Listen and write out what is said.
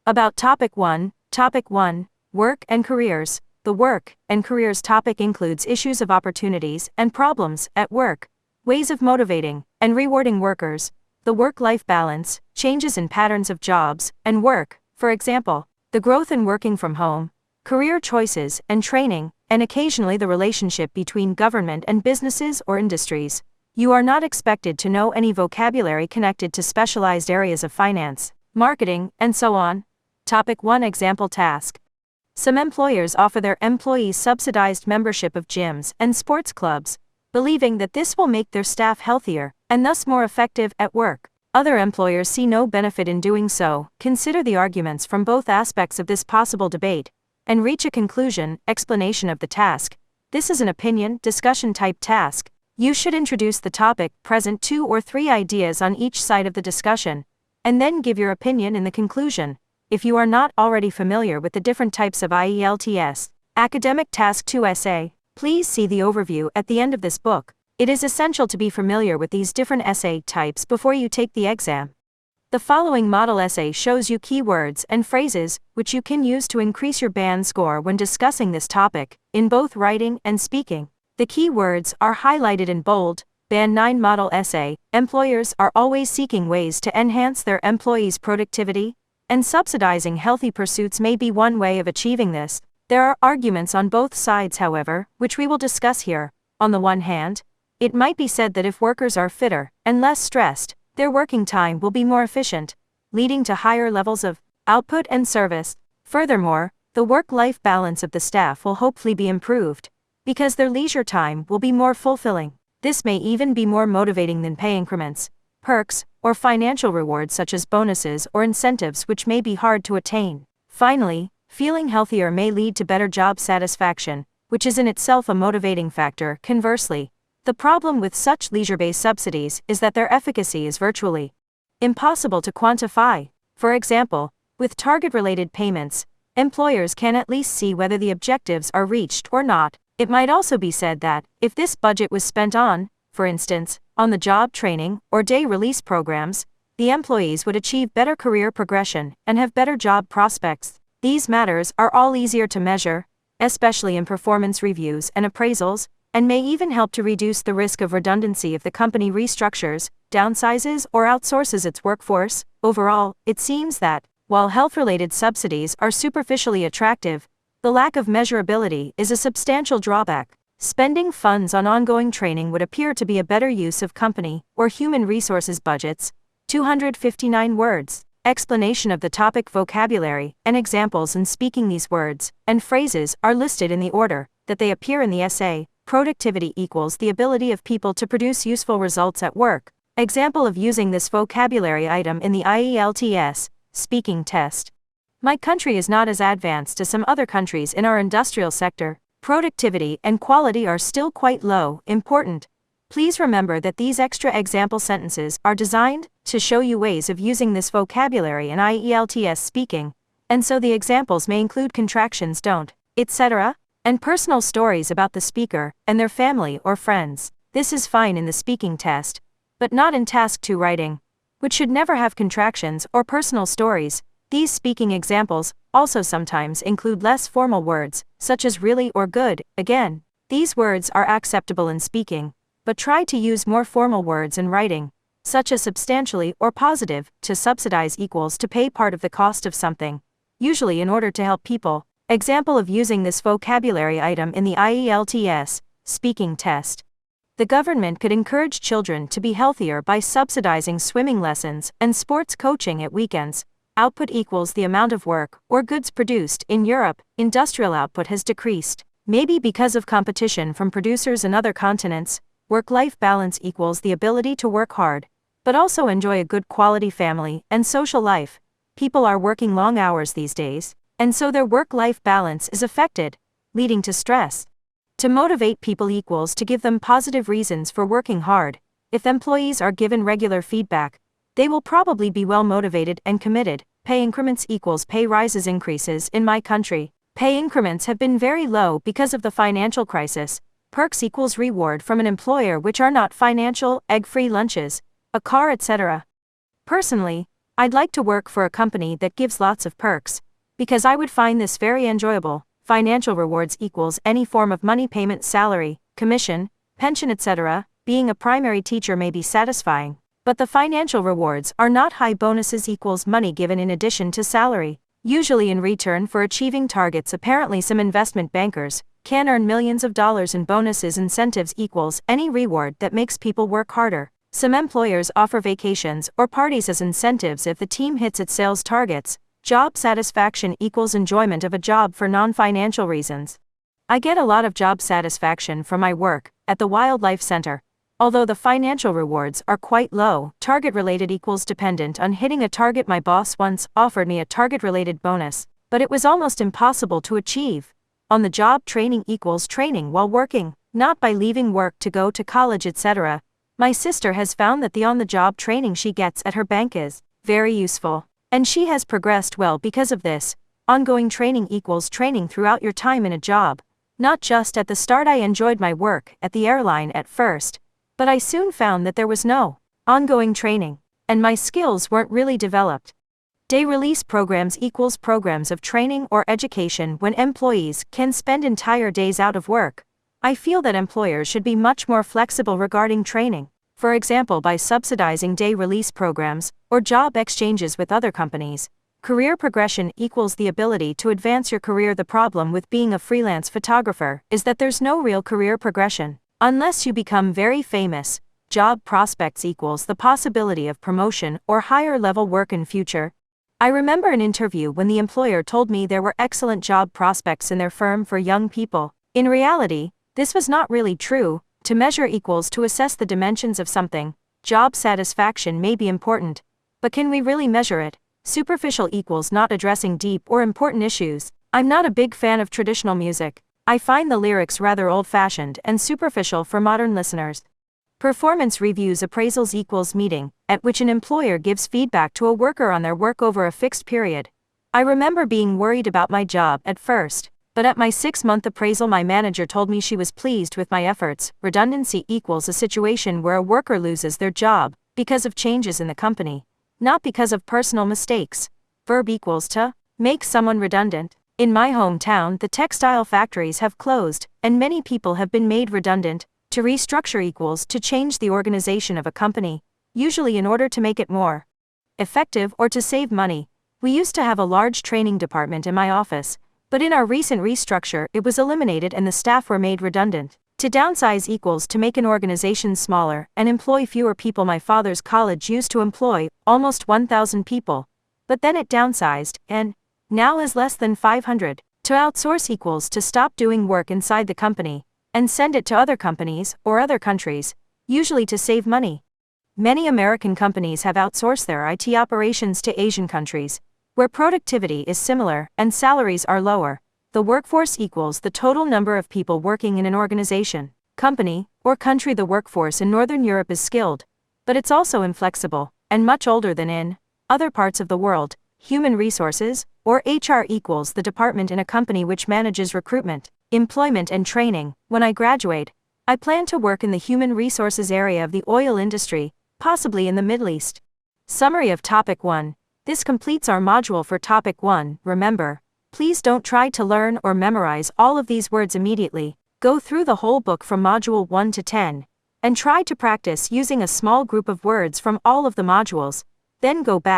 About Topic 1. Topic 1. Work and Careers. The work and careers topic includes issues of opportunities and problems at work, ways of motivating and rewarding workers, the work-life balance, changes in patterns of jobs and work, for example, the growth in working from home, career choices and training, and occasionally the relationship between government and businesses or industries. You are not expected to know any vocabulary connected to specialized areas of finance, marketing, and so on. Topic 1. Example task. Some employers offer their employees subsidized membership of gyms and sports clubs, believing that this will make their staff healthier and thus more effective at work. Other employers see no benefit in doing so. Consider the arguments from both aspects of this possible debate and reach a conclusion. Explanation of the task. This is an opinion discussion type task. You should introduce the topic, present 2 or 3 ideas on each side of the discussion, and then give your opinion in the conclusion. If you are not already familiar with the different types of IELTS, Academic Task 2 essay, please see the overview at the end of this book. It is essential to be familiar with these different essay types before you take the exam. The following model essay shows you keywords and phrases which you can use to increase your band score when discussing this topic, in both writing and speaking. The keywords are highlighted in bold. Band 9 model essay. Employers are always seeking ways to enhance their employees' productivity, and subsidizing healthy pursuits may be one way of achieving this. There are arguments on both sides, however, which we will discuss here. On the one hand, it might be said that if workers are fitter and less stressed, their working time will be more efficient, leading to higher levels of output and service. Furthermore, the work-life balance of the staff will hopefully be improved, because their leisure time will be more fulfilling. This may even be more motivating than pay increments, perks, or financial rewards such as bonuses or incentives which may be hard to attain. Finally, feeling healthier may lead to better job satisfaction, which is in itself a motivating factor. Conversely, the problem with such leisure-based subsidies is that their efficacy is virtually impossible to quantify. For example, with target-related payments, employers can at least see whether the objectives are reached or not. It might also be said that, if this budget was spent on, for instance, on the job training or day release programs, the employees would achieve better career progression and have better job prospects. These matters are all easier to measure, especially in performance reviews and appraisals, and may even help to reduce the risk of redundancy if the company restructures, downsizes, or outsources its workforce. Overall, it seems that, while health-related subsidies are superficially attractive, the lack of measurability is a substantial drawback. Spending funds on ongoing training would appear to be a better use of company or human resources budgets. 259 words. Explanation of the topic. Vocabulary and examples in speaking these words and phrases are listed in the order that they appear in the essay. Productivity equals the ability of people to produce useful results at work. Example of using this vocabulary item in the IELTS speaking test. My country is not as advanced as some other countries in our industrial sector. Productivity and quality are still quite low. Important. Please remember that these extra example sentences are designed to show you ways of using this vocabulary in IELTS speaking, and so the examples may include contractions, don't, etc., and personal stories about the speaker and their family or friends. This is fine in the speaking test, but not in Task 2 writing, which should never have contractions or personal stories. These speaking examples also sometimes include less formal words, such as really or good. Again, these words are acceptable in speaking, but try to use more formal words in writing, such as substantially or positive. To subsidize equals to pay part of the cost of something, usually in order to help people. Example of using this vocabulary item in the IELTS speaking test. The government could encourage children to be healthier by subsidizing swimming lessons and sports coaching at weekends. Output equals the amount of work or goods produced. In Europe, industrial output has decreased, maybe because of competition from producers in other continents. Work-life balance equals the ability to work hard, but also enjoy a good quality family and social life. People are working long hours these days, and so their work-life balance is affected, leading to stress. To motivate people equals to give them positive reasons for working hard. If employees are given regular feedback, they will probably be well motivated and committed. Pay increments equals pay rises increases. In my country, pay increments have been very low because of the financial crisis. Perks equals reward from an employer which are not financial, egg-free lunches, a car, etc. Personally, I'd like to work for a company that gives lots of perks, because I would find this very enjoyable. Financial rewards equals any form of money payment, salary, commission, pension, etc. Being a primary teacher may be satisfying, but the financial rewards are not high. Bonuses equals money given in addition to salary, usually in return for achieving targets. Apparently some investment bankers can earn millions of dollars in bonuses. Incentives equals any reward that makes people work harder. Some employers offer vacations or parties as incentives if the team hits its sales targets. Job satisfaction equals enjoyment of a job for non-financial reasons. I get a lot of job satisfaction from my work at the Wildlife Center. Although the financial rewards are quite low, target-related equals dependent on hitting a target. My boss once offered me a target-related bonus, but it was almost impossible to achieve. On-the-job training equals training while working, not by leaving work to go to college, etc. My sister has found that the on-the-job training she gets at her bank is very useful, and she has progressed well because of this. Ongoing training equals training throughout your time in a job, not just at the start. I enjoyed my work at the airline at first, but I soon found that there was no ongoing training, and my skills weren't really developed. Day release programs equals programs of training or education when employees can spend entire days out of work. I feel that employers should be much more flexible regarding training, for example by subsidizing day release programs or job exchanges with other companies. Career progression equals the ability to advance your career. The problem with being a freelance photographer is that there's no real career progression unless you become very famous. Job prospects equals the possibility of promotion or higher level work in future. I remember an interview when the employer told me there were excellent job prospects in their firm for young people. In reality, this was not really true. To measure equals to assess the dimensions of something. Job satisfaction may be important, but can we really measure it? Superficial equals not addressing deep or important issues. I'm not a big fan of traditional music. I find the lyrics rather old-fashioned and superficial for modern listeners. Performance reviews appraisals equals meeting at which an employer gives feedback to a worker on their work over a fixed period. I remember being worried about my job at first, but at my 6-month appraisal my manager told me she was pleased with my efforts. Redundancy equals a situation where a worker loses their job because of changes in the company, not because of personal mistakes. Verb equals to make someone redundant. In my hometown the textile factories have closed, and many people have been made redundant. To restructure equals to change the organization of a company, usually in order to make it more effective or to save money. We used to have a large training department in my office, but in our recent restructure it was eliminated and the staff were made redundant. To downsize equals to make an organization smaller and employ fewer people. My father's college used to employ almost 1,000 people, but then it downsized and now is less than 500. To outsource equals to stop doing work inside the company and send it to other companies or other countries, usually to save money. Many American companies have outsourced their IT operations to Asian countries, where productivity is similar and salaries are lower. The workforce equals the total number of people working in an organization, company, or country. The workforce in Northern Europe is skilled, but it's also inflexible and much older than in other parts of the world. Human resources, or HR equals the department in a company which manages recruitment, employment and training. When I graduate, I plan to work in the human resources area of the oil industry, possibly in the Middle East. Summary of Topic 1. This completes our module for Topic 1. Remember, please don't try to learn or memorize all of these words immediately. Go through the whole book from Module 1 to 10, and try to practice using a small group of words from all of the modules, then go back